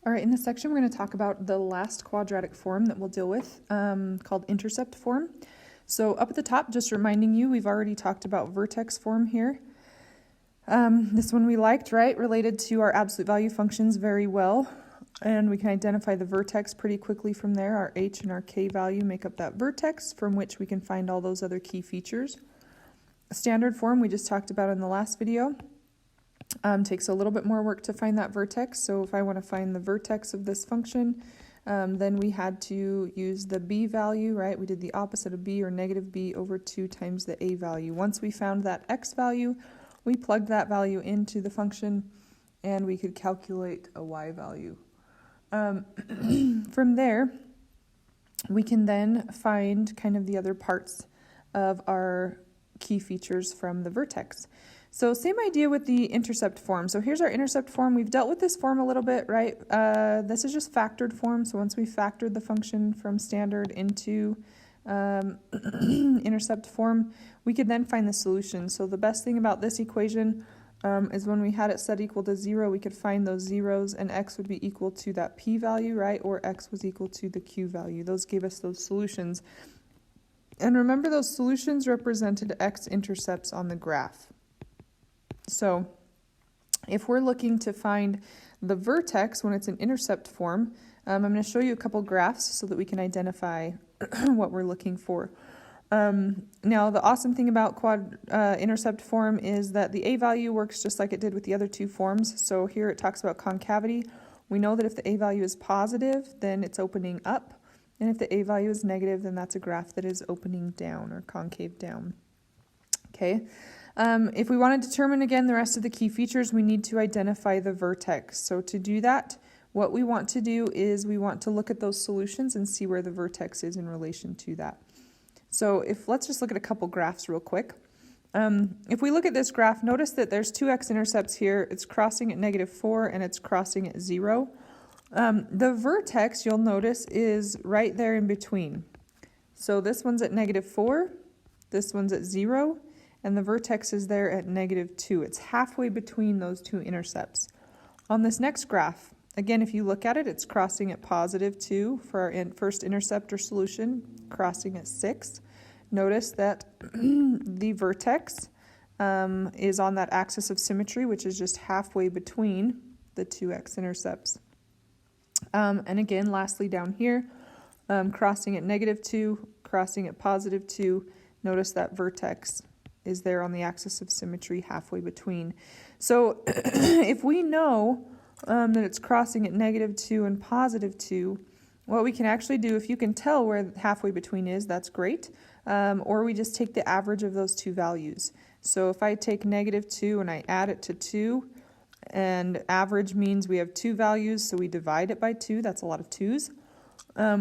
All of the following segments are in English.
All right, in this section, we're going to talk about the last quadratic form that we'll deal with, called intercept form. So up at the top, just reminding you, we've already talked about vertex form here. This one we liked, right? Related to our absolute value functions very well. And we can identify the vertex pretty quickly from there. Our h and our k value make up that vertex from which we can find all those other key features. Standard form we just talked about in the last video. Takes a little bit more work to find that vertex. So if I want to find the vertex of this function, then we had to use the b value, right? We did the opposite of b, or negative b over 2 times the a value. Once we found that x value, we plugged that value into the function and we could calculate a y value. From there, we can then find kind of the other parts of our key features from the vertex. So same idea with the intercept form. So here's our intercept form. We've dealt with this form a little bit, right? This is just factored form. So once we factored the function from standard into intercept form, we could then find the solution. So the best thing about this equation is when we had it set equal to 0, we could find those zeros, and x would be equal to that p value, right? Or x was equal to the q value. Those gave us those solutions. And remember, those solutions represented x-intercepts on the graph. So if we're looking to find the vertex when it's in intercept form, I'm going to show you a couple graphs so that we can identify what we're looking for. Now, the awesome thing about intercept form is that the a value works just like it did with the other two forms. So here it talks about concavity. We know that if the a value is positive, then it's opening up. And if the a value is negative, then that's a graph that is opening down or concave down. Okay. If we want to determine, again, the rest of the key features, we need to identify the vertex. So to do that, what we want to do is we want to look at those solutions and see where the vertex is in relation to that. So let's just look at a couple graphs real quick. If we look at this graph, notice that there's two x-intercepts here. It's crossing at -4 and it's crossing at 0. The vertex, you'll notice, is right there in between. So this one's at -4, this one's at 0, and the vertex is there at -2. It's halfway between those two intercepts. On this next graph, again, if you look at it, it's crossing at +2 for our first intercept or solution, crossing at 6. Notice that the vertex is on that axis of symmetry, which is just halfway between the two x-intercepts. And again, lastly down here, crossing at -2, crossing at +2, notice that vertex is there on the axis of symmetry halfway between. So if we know that it's crossing at -2 and +2, what we can actually do, if you can tell where halfway between is, that's great. Or we just take the average of those two values. So if I take -2 and I add it to 2, and average means we have two values, so we divide it by 2, that's a lot of 2's.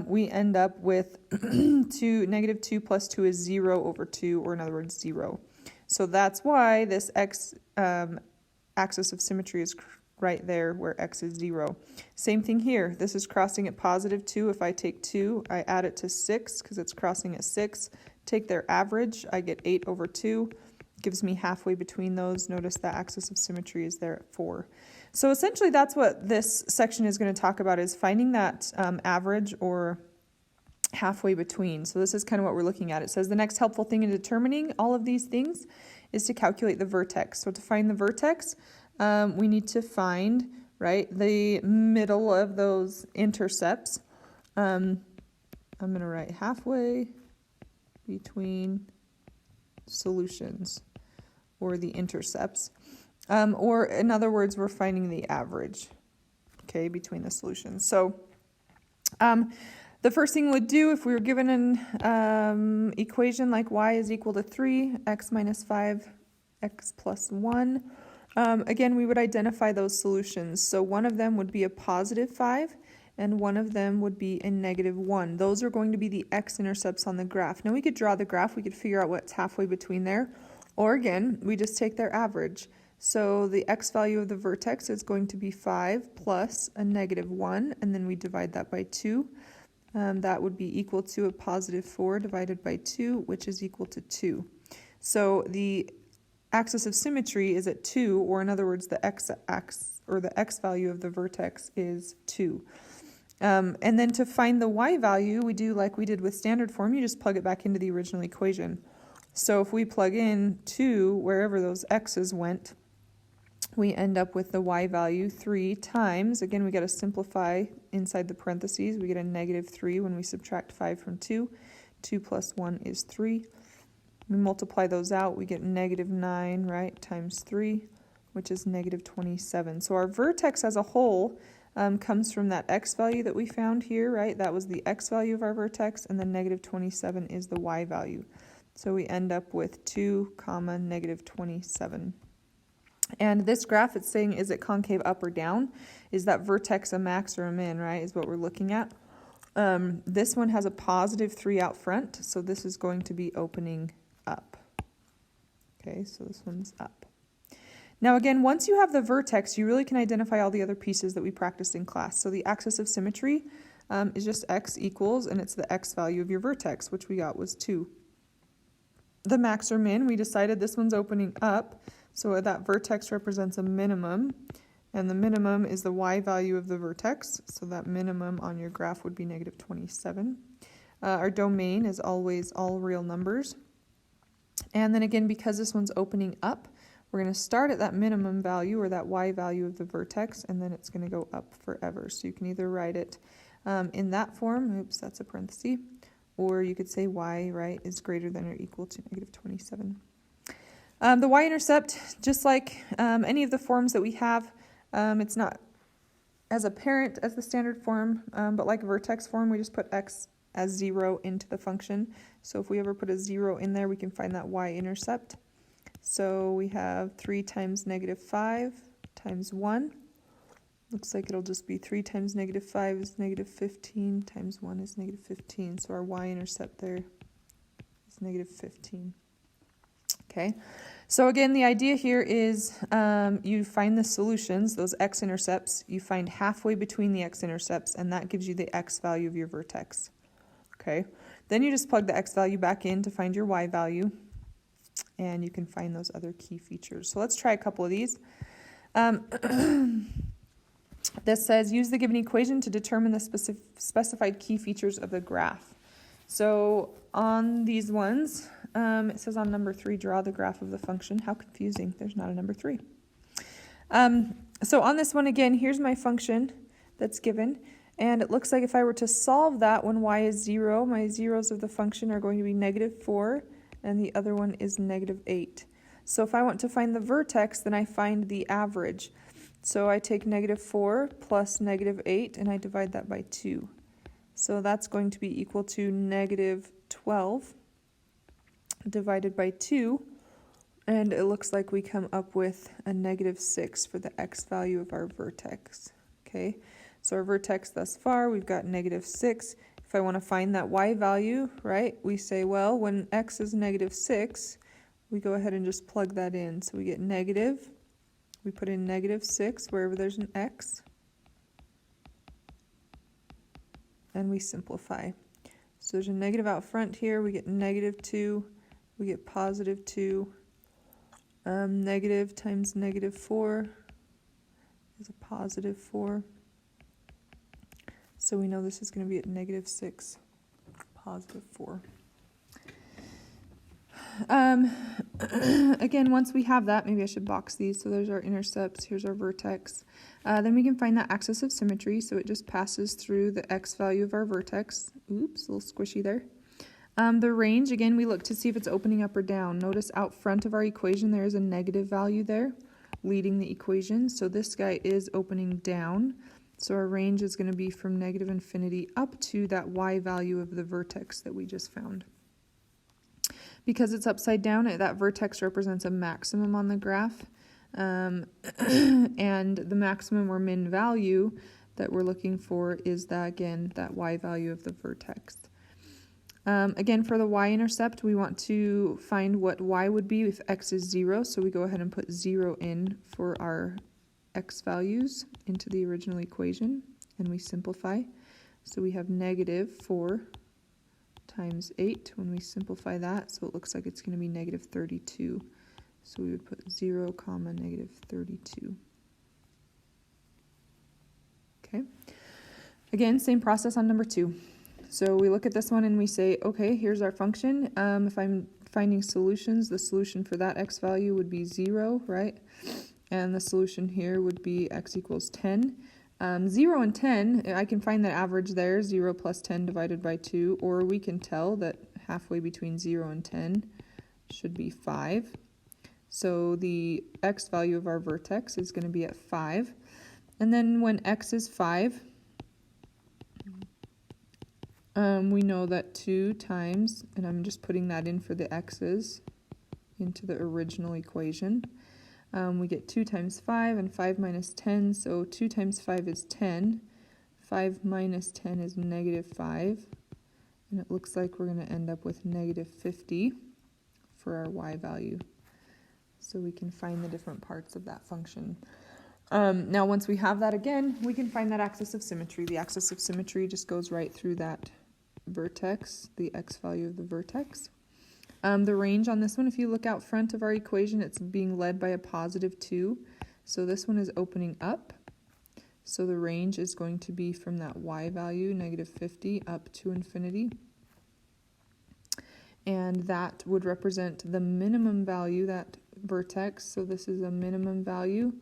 We end up with -2 plus 2 is 0 over 2, or in other words, 0. So that's why this x axis of symmetry is right there where x is 0. Same thing here. This is crossing at +2. If I take 2, I add it to 6 because it's crossing at 6. Take their average, I get 8 over 2. Gives me halfway between those. Notice the axis of symmetry is there at 4. So essentially that's what this section is going to talk about, is finding that average or halfway between. So this is kind of what we're looking at. It says the next helpful thing in determining all of these things is to calculate the vertex. So to find the vertex, we need to find, right, the middle of those intercepts. I'm going to write halfway between solutions, or the intercepts. Or in other words, we're finding the average, okay, between the solutions. So the first thing we'd do if we were given an equation like y is equal to 3, x minus 5, x plus 1, again, we would identify those solutions. So one of them would be a +5, and one of them would be a -1. Those are going to be the x-intercepts on the graph. Now we could draw the graph, we could figure out what's halfway between there, or again, we just take their average. So the x value of the vertex is going to be 5 plus a -1, and then we divide that by 2. That would be equal to a +4 divided by 2, which is equal to 2. So the axis of symmetry is at 2, or in other words, the x-axis or the x value of the vertex is 2. And then to find the y value, we do like we did with standard form, you just plug it back into the original equation. So if we plug in 2 wherever those x's went, we end up with the y value 3 times, again we got to simplify inside the parentheses, we get a negative 3 when we subtract 5 from 2. 2 plus 1 is 3. We multiply those out, we get negative 9, right, times 3, which is negative 27. So our vertex as a whole comes from that x value that we found here, right? That was the x value of our vertex, and then negative 27 is the y value. So we end up with 2, negative 27. And this graph, it's saying, is it concave up or down? Is that vertex a max or a min, right, is what we're looking at. This one has a positive 3 out front, so this is going to be opening up. Okay, so this one's up. Now again, once you have the vertex, you really can identify all the other pieces that we practiced in class. So the axis of symmetry is just x equals, and it's the x value of your vertex, which we got was 2. The max or min, we decided this one's opening up, so that vertex represents a minimum, and the minimum is the y value of the vertex, so that minimum on your graph would be negative 27. Our domain is always all real numbers. And then again, because this one's opening up, we're going to start at that minimum value or that y value of the vertex, and then it's going to go up forever. So you can either write it in that form, oops, that's a parenthesis, or you could say y, right, is greater than or equal to negative 27. The y-intercept, just like any of the forms that we have, it's not as apparent as the standard form, but like vertex form, we just put x as 0 into the function. So if we ever put a 0 in there, we can find that y-intercept. So we have 3 times negative 5 times 1. Looks like it'll just be 3 times negative 5 is negative 15 times 1 is negative 15. So our y-intercept there is negative 15. Okay, so again, the idea here is you find the solutions, those x-intercepts, you find halfway between the x-intercepts, and that gives you the x value of your vertex. Okay, then you just plug the x value back in to find your y value, and you can find those other key features. So let's try a couple of these. This says, use the given equation to determine the specified key features of the graph. So on these ones, it says on number 3, draw the graph of the function. How confusing, there's not a number 3. So on this one, again, here's my function that's given. And it looks like if I were to solve that when y is 0, my zeros of the function are going to be negative 4, and the other one is negative 8. So if I want to find the vertex, then I find the average. So I take negative 4 plus negative 8, and I divide that by 2. So that's going to be equal to negative 12 divided by 2, and it looks like we come up with a negative 6 for the x value of our vertex. Okay, so our vertex thus far, we've got negative 6. If I want to find that y value, right, we say, well, when x is negative 6, we go ahead and just plug that in. So we get negative, we put in negative 6 wherever there's an x, and we simplify. So there's a negative out front here, we get negative 2, we get positive 2, negative times negative 4 is a positive 4. So we know this is going to be at negative 6, positive 4. Again, once we have that, maybe I should box these. So there's our intercepts, here's our vertex. Then we can find that axis of symmetry, so it just passes through the x value of our vertex. Oops, a little squishy there. The range, again, we look to see if it's opening up or down. Notice out front of our equation there is a negative value there leading the equation, so this guy is opening down. So our range is going to be from negative infinity up to that y value of the vertex that we just found. Because it's upside down, that vertex represents a maximum on the graph, and the maximum or min value that we're looking for is that, again, that y value of the vertex. Again, for the y-intercept, we want to find what y would be if x is 0, so we go ahead and put 0 in for our x values into the original equation, and we simplify. So we have negative 4 times 8 when we simplify that, so it looks like it's going to be negative 32. So we would put 0, comma, negative 32. Okay. Again, same process on number 2. So we look at this one and we say, okay, here's our function. If I'm finding solutions, the solution for that x value would be 0, right? And the solution here would be x equals 10. 0 and 10, I can find the average there, 0 plus 10 divided by 2, or we can tell that halfway between 0 and 10 should be 5. So the x value of our vertex is going to be at 5. And then when x is 5, we know that 2 times, and I'm just putting that in for the x's into the original equation. We get 2 times 5 and 5 minus 10, so 2 times 5 is 10. 5 minus 10 is negative 5. And it looks like we're going to end up with negative 50 for our y value. So we can find the different parts of that function. Now once we have that again, we can find that axis of symmetry. The axis of symmetry just goes right through that vertex, the x value of the vertex. The range on this one, if you look out front of our equation, it's being led by a positive 2. So this one is opening up. So the range is going to be from that y value, negative 50, up to infinity. And that would represent the minimum value, that vertex. So this is a minimum value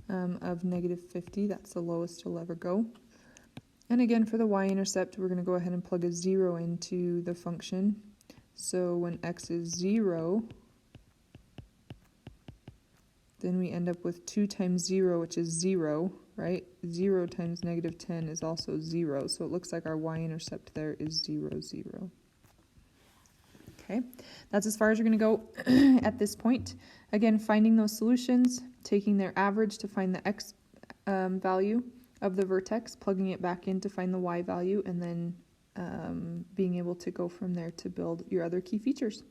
of negative 50. That's the lowest you'll ever go. And again, for the y-intercept, we're going to go ahead and plug a 0 into the function. So when x is 0, then we end up with 2 times 0, which is 0, right? 0 times negative 10 is also 0. So it looks like our y-intercept there is 0, 0. Okay, that's as far as you're going to go at this point. Again, finding those solutions, taking their average to find the x value of the vertex, plugging it back in to find the y value, and then being able to go from there to build your other key features.